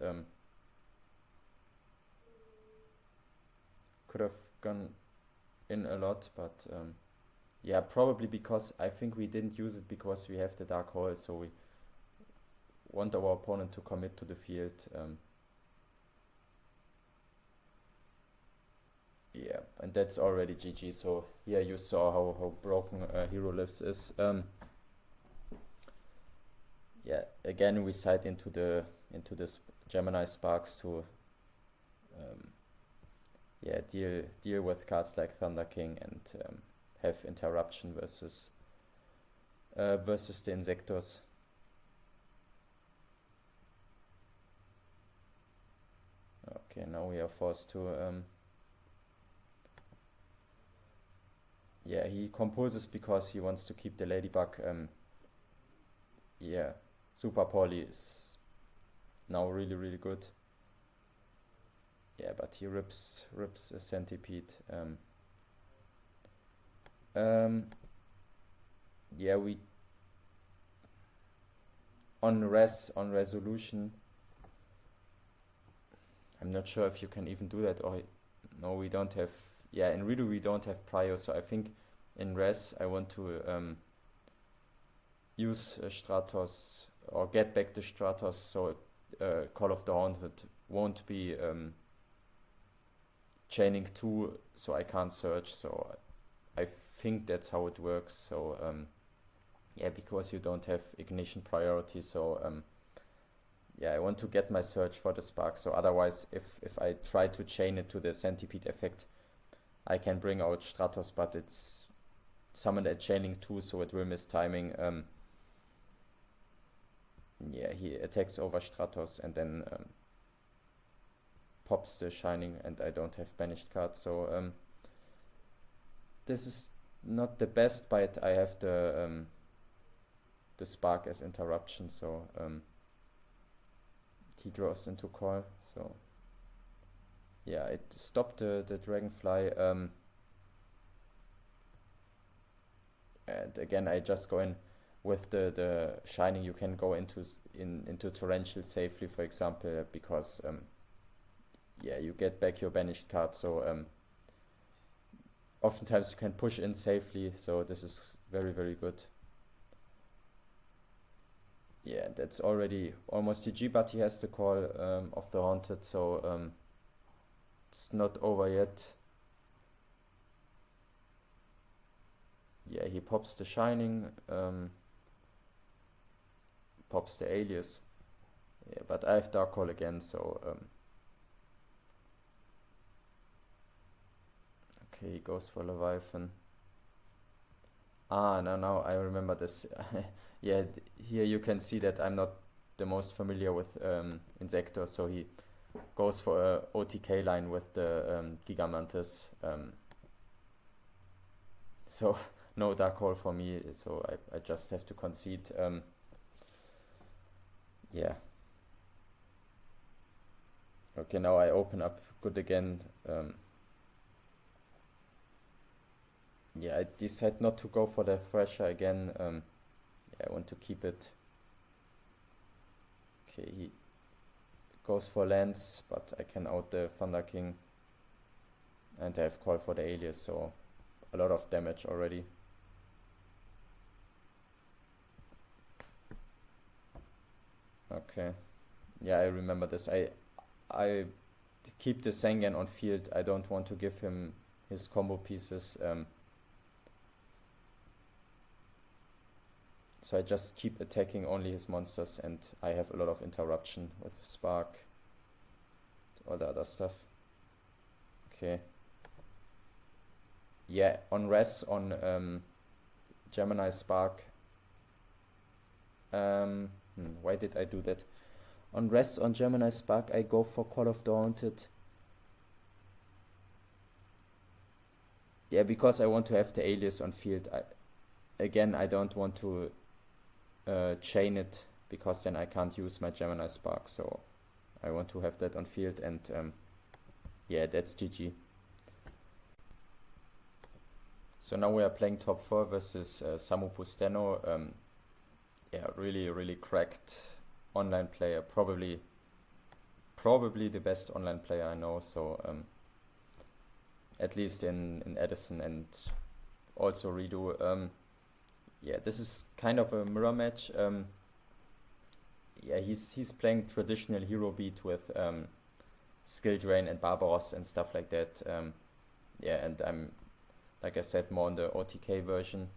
Could have gone in a lot, but yeah, probably because I think we didn't use it because we have the Dark Hole, so we want our opponent to commit to the field. Yeah, and that's already GG. So here you saw how broken Hero Lives is. Yeah, again we sight into the Gemini Sparks to yeah, deal with cards like Thunder King and have interruption versus the Insectors. Okay, now we are forced to yeah, he composes because he wants to keep the Ladybug. Yeah, Super Poly is now really, really good. Yeah, but he rips a Centipede. Yeah, we on resolution. I'm not sure if you can even do that, or no, we don't have. Yeah, in Redu we don't have Prio, so I think in res I want to use Stratos or get back the Stratos, so Call of the Haunted won't be chaining 2, so I can't search. So I think that's how it works. So yeah, because you don't have ignition priority, so yeah, I want to get my search for the spark. So otherwise, if I try to chain it to the Centipede effect, I can bring out Stratos, but it's summoned at chaining 2, so it will miss timing. Yeah, he attacks over Stratos and then pops the Shining, and I don't have banished cards, so this is not the best, but I have the spark as interruption, so he draws into call, so yeah, it stopped the Dragonfly, and again I just go in with the Shining. You can go into Torrential safely, for example, because yeah, you get back your banished card, so oftentimes you can push in safely, so this is very, very good. Yeah, that's already almost GG, but he has the call of the Haunted, so it's not over yet. Yeah, he pops the Shining, pops the Alias. Yeah, but I have Dark Hole again, so okay, he goes for Leviathan. Ah, no, I remember this. Yeah, here you can see that I'm not the most familiar with Insector, so he goes for a OTK line with the Gigamantis. So no dark hole for me, so I just have to concede. Yeah. Okay, now I open up good again. Yeah, I decide not to go for the Thrasher again. Yeah, I want to keep it. Okay, he goes for lands, but I can out the Thunder King. And I have called for the Alias, so a lot of damage already. Okay. Yeah, I remember this. I keep the Sengen on field. I don't want to give him his combo pieces. So I just keep attacking only his monsters, and I have a lot of interruption with Spark, all the other stuff. Okay. Yeah, on res on Gemini Spark. Why did I do that? On res on Gemini Spark, I go for Call of the Haunted. Yeah, because I want to have the Alias on field. Again, I don't want to chain it, because then I can't use my Gemini Spark. So I want to have that on field, and yeah, that's GG. So now we are playing top 4 versus Samu Pusteno. Yeah, really cracked online player. Probably the best online player I know. So at least in Edison, and also Redu. Yeah, this is kind of a mirror match. Yeah, he's playing traditional hero beat with skill drain and Barbaros and stuff like that. Yeah, and I'm, like I said, more on the OTK version.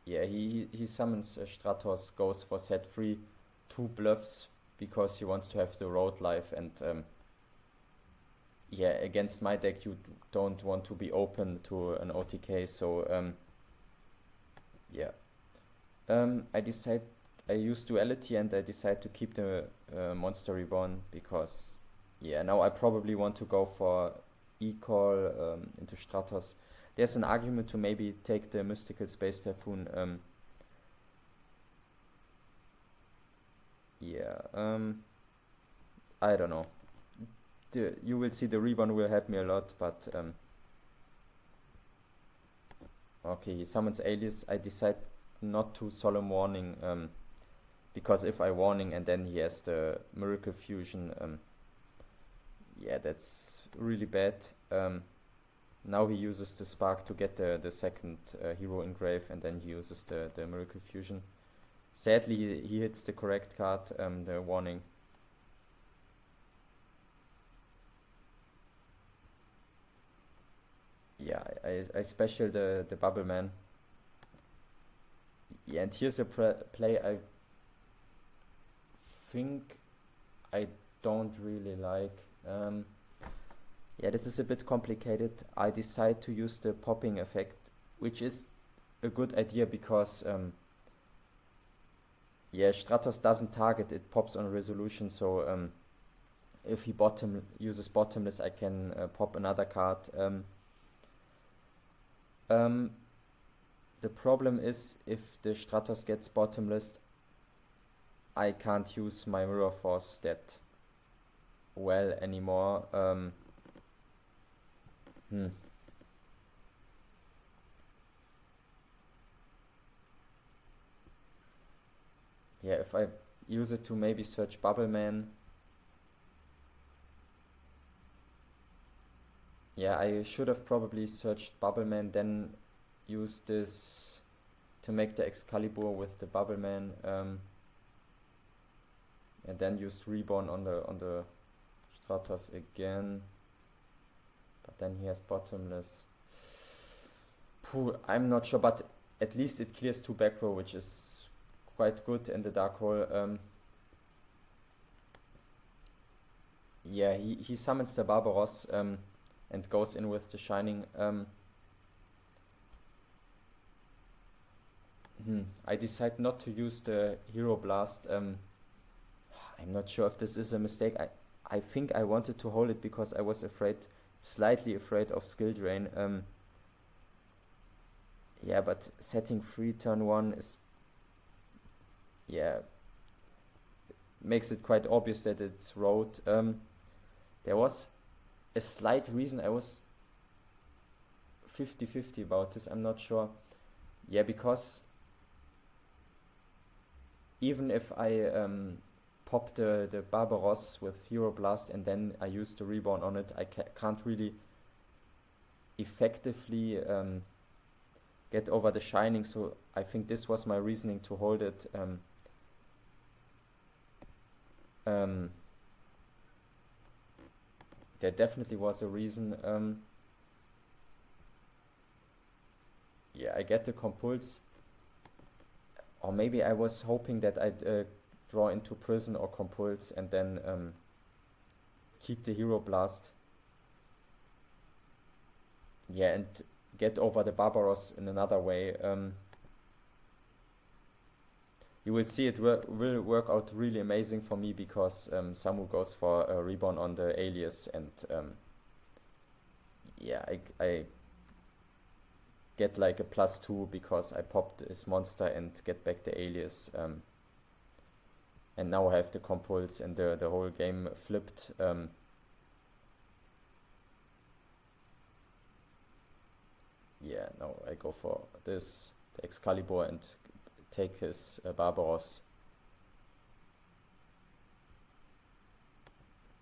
Yeah, he summons Stratos, goes for set free, 2 bluffs, because he wants to have the road life, and yeah, against my deck you don't want to be open to an OTK, so yeah. I use duality, and I decide to keep the Monster Reborn, because yeah, now I probably want to go for E-Call into Stratos. There's an argument to maybe take the Mystical Space Typhoon. Yeah, I don't know. You will see the Reborn will help me a lot, but okay, he summons Alias. I decide not to Solemn Warning, because if I Warning and then he has the Miracle Fusion, yeah, that's really bad. Now he uses the Spark to get the second hero engrave, and then he uses the Miracle Fusion. Sadly, he hits the correct card, the Warning. Yeah, I special the Bubble Man. Yeah, and here's a play I think I don't really like. Yeah, this is a bit complicated. I decide to use the popping effect, which is a good idea because yeah, Stratos doesn't target, it pops on resolution, so if he uses bottomless, I can pop another card. The problem is, if the Stratos gets bottomless, I can't use my Mirror Force that well anymore. Yeah, if I use it to maybe search Bubble Man. Yeah, I should have probably searched Bubble Man, then used this to make the Excalibur with the Bubble Man, and then used Reborn on the Stratos again. But then he has bottomless. I'm not sure, but at least it clears 2 back row, which is quite good in the Dark Hole. Yeah, he summons the Barbaros and goes in with the Shining. I decide not to use the Hero Blast. I'm not sure if this is a mistake. I think I wanted to hold it because I was slightly afraid of skill drain. Yeah, but setting 3 turn 1 is, yeah, makes it quite obvious that it's road. There was a slight reason I was 50-50 about this. I'm not sure. Yeah, because even if I pop the Barbaros with Hero Blast and then I use the Reborn on it, I can't really effectively get over the Shining, so I think this was my reasoning to hold it. There definitely was a reason. Yeah, I get the Compulse. Or maybe I was hoping that I'd draw into Prison or Compulse and then keep the Hero Blast. Yeah, and get over the Barbaros in another way. You will see it will work out really amazing for me because Samu goes for a Reborn on the Alias, and yeah, I get like a +2 because I popped his monster and get back the Alias. And now I have the Compulse and the whole game flipped. Yeah, now I go for this, the Excalibur, and take his Barbaros.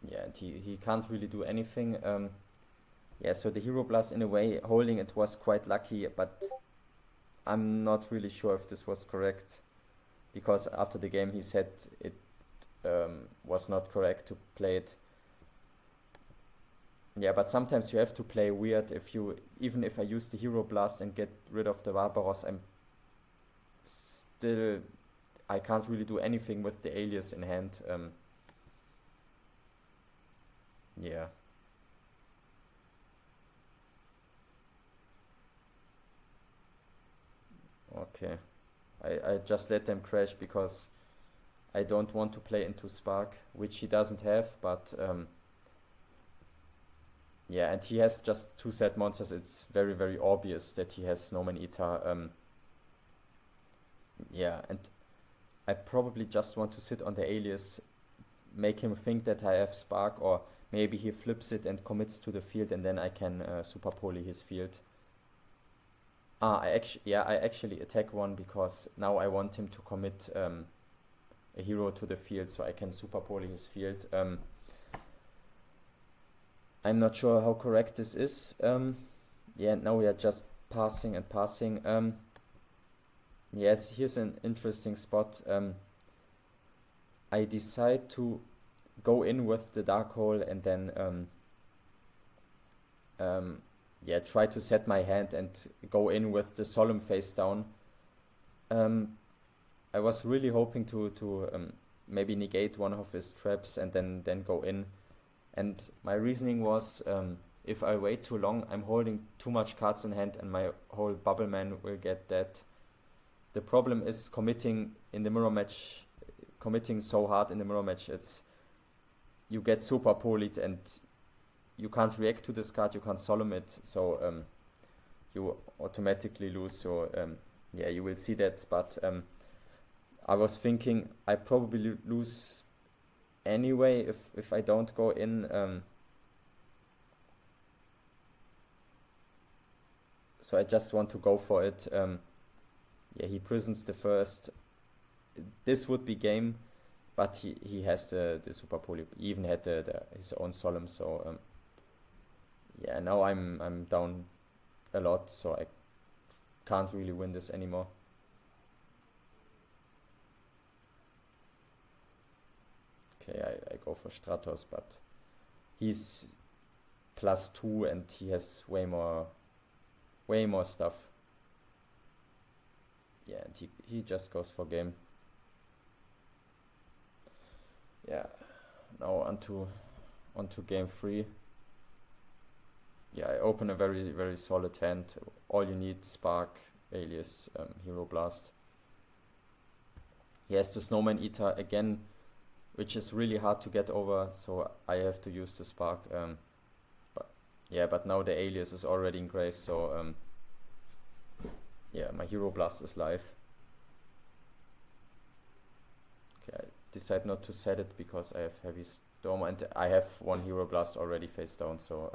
Yeah, and he can't really do anything. Yeah, so the Hero Blast, in a way, holding it was quite lucky, but I'm not really sure if this was correct, because after the game he said it was not correct to play it. Yeah, but sometimes you have to play weird. Even if I use the Hero Blast and get rid of the Barbaros, I can't really do anything with the Alias in hand. Yeah. Okay. I just let them crash because I don't want to play into Spark, which he doesn't have, but yeah, and he has just 2 set monsters. It's very, very obvious that he has Snowman Eater. Yeah, and I probably just want to sit on the Alias, make him think that I have Spark, or maybe he flips it and commits to the field, and then I can Super Poly his field. I actually attack one because now I want him to commit a hero to the field, so I can Super Poly his field. I'm not sure how correct this is. Yeah, now we are just passing and passing. Yes, here's an interesting spot. I decide to go in with the Dark Hole and then yeah, try to set my hand and go in with the Solemn face down. I was really hoping to maybe negate one of his traps and then go in. And my reasoning was, if I wait too long, I'm holding too much cards in hand and my whole Bubble Man will get dead. The problem is committing in the mirror match, committing so hard in the mirror match, you get super polied and you can't react to this card, you can't solemn it, so you automatically lose. So yeah, you will see that, but I was thinking I probably lose anyway if I don't go in. So I just want to go for it. Yeah, he prisons the first. This would be game, but he has the super poly. He even had his own solemn. So yeah, now I'm down a lot, so I can't really win this anymore. Okay, I go for Stratos, but he's +2 and he has way more stuff. Yeah, and he just goes for game. Yeah, now onto game 3. Yeah, I open a very, very solid hand. All you need, Spark, Alias, Hero Blast. He has the Snowman Eater again. which is really hard to get over, so I have to use the spark. But yeah, but now the alias is already engraved, so yeah, my Hero Blast is live. Okay, I decide not to set it because I have Heavy Storm and I have one Hero Blast already face down, so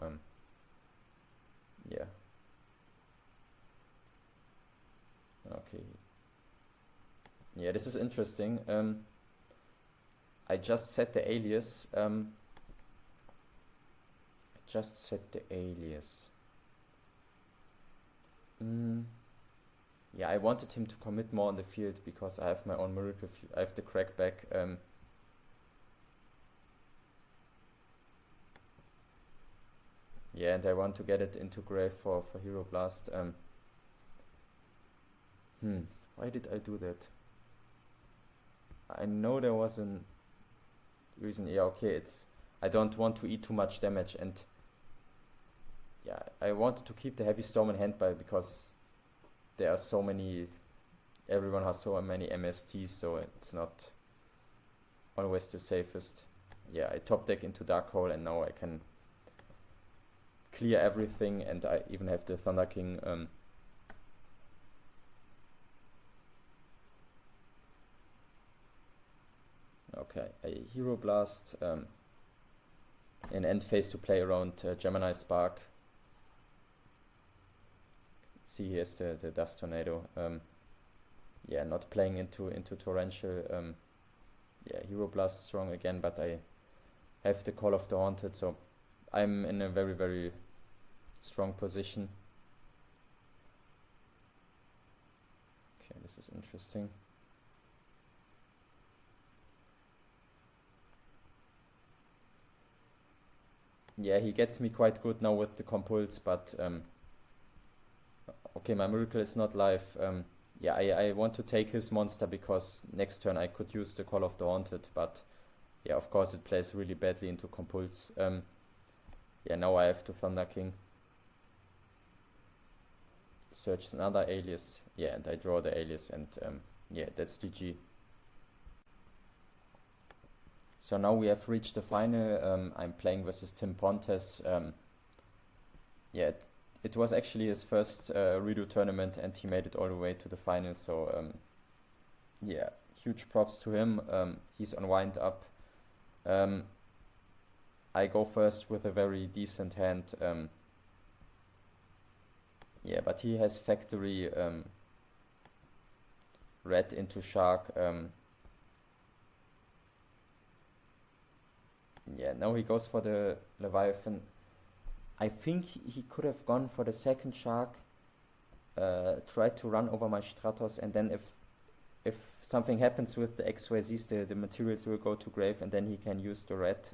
yeah. Okay. Yeah, this is interesting. I just set the alias. Yeah, I wanted him to commit more on the field because I have my own miracle. I have the crack back. Yeah, and I want to get it into grave for Hero Blast. Why did I do that? I know there was a reason. Yeah, okay, I don't want to eat too much damage, and yeah, I wanted to keep the Heavy Storm in hand because there are so many. Everyone has so many MSTs, so it's not always the safest. Yeah, I top deck into Dark Hole, and now I can clear everything, and I even have the Thunder King. Okay, a Hero Blast in end phase to play around Gemini Spark. See, here's the Dust Tornado. Yeah, not playing into Torrential. Yeah, Hero Blast strong again, but I have the Call of the Haunted, so I'm in a very, very strong position. Okay, this is interesting. Yeah, he gets me quite good now with the Compulse, but okay, my Miracle is not live. Yeah, I want to take his monster because next turn I could use the Call of the Haunted, but yeah, of course it plays really badly into Compulse. Yeah, now I have to Thunder King. Search another alias. Yeah, and I draw the alias, and yeah, that's GG. So now we have reached the final. I'm playing versus Tim Pontes. Yeah, it was actually his first Redu tournament, and he made it all the way to the final. So yeah, huge props to him. He's on wind up. I go first with a very decent hand. Yeah, but he has Factory, Red into Shark. Yeah, now he goes for the Leviathan. I think he could have gone for the second Shark, tried to run over my Stratos, and then if something happens with the XYZs, the materials will go to grave, and then he can use the red.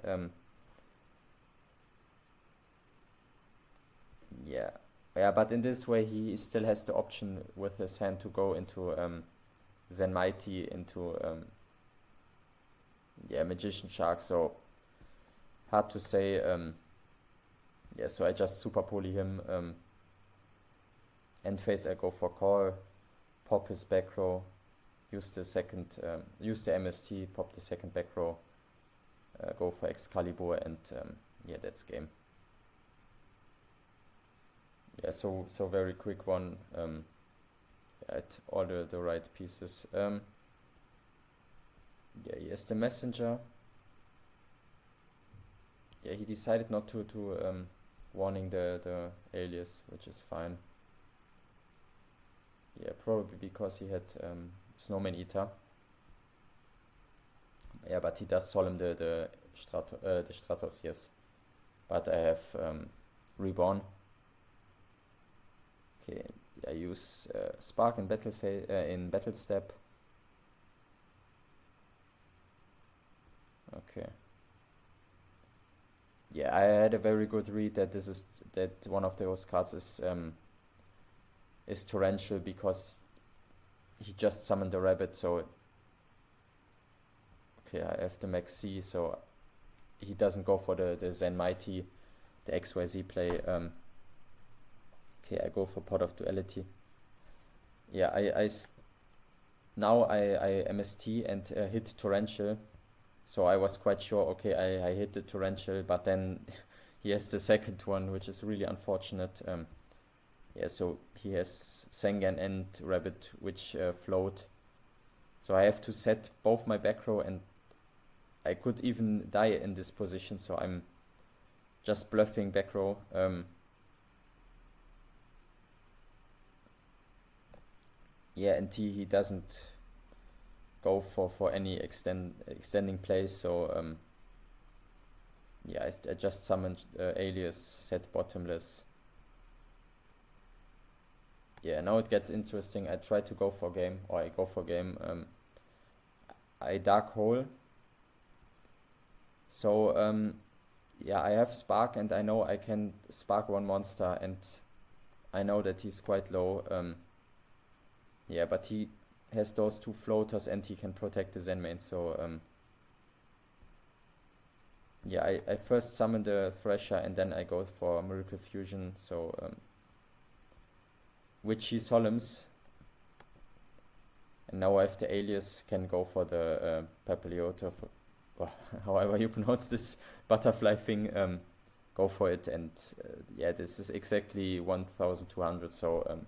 Yeah, but in this way he still has the option with his hand to go into Zen Mighty, into yeah, Magician Shark. So hard to say. Yeah, so I just super poly him. End phase I go for call, pop his back row, use the second, use the MST, pop the second back row, go for Excalibur, and yeah, that's game. Yeah, so very quick one. At all the right pieces. Yeah, here's the messenger. Yeah, he decided not to warning the alias, which is fine. Yeah, probably because he had Snowman Eater. Yeah, but he does solemn the Stratos, yes. But I have Reborn. Okay, I use Spark in Battle Step. Okay. Yeah, I had a very good read that one of those cards is Torrential because he just summoned the rabbit. So okay, I have the Max C, so he doesn't go for the Zen Mighty, the XYZ play. Okay, I go for Pot of Duality. Yeah, now I MST and hit Torrential. So I was quite sure, okay, I hit the torrential, but then he has the second one, which is really unfortunate. Yeah, so he has Sengan and Rabbit, which float. So I have to set both my back row, and I could even die in this position, so I'm just bluffing back row. Yeah, and he doesn't go for any extending plays, so yeah, I just summoned Alias, set bottomless. Yeah, now it gets interesting. I try to go for game, or I go for game. I dark hole. So yeah, I have spark, and I know I can spark one monster, and I know that he's quite low. Yeah, but he has those two floaters, and he can protect the Zen main. So yeah, I first summon the Thresher, and then I go for Miracle Fusion. So which he solemns, and now I have the Alias, can go for the Papilliota, however you pronounce this butterfly thing. Go for it, and yeah, this is exactly 1200. So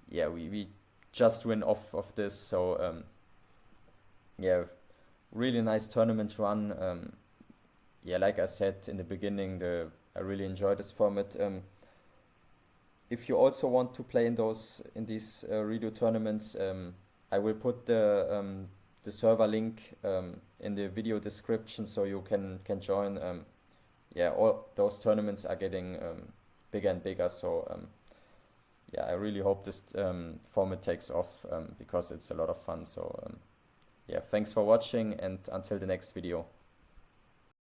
yeah, we just win off of this. So yeah, really nice tournament run. Yeah, like I said in the beginning, I really enjoy this format. If you also want to play in these Redu tournaments, I will put the server link in the video description, so you can join. Yeah, all those tournaments are getting bigger and bigger. So yeah, I really hope this format takes off, because it's a lot of fun. So yeah, thanks for watching, and until the next video.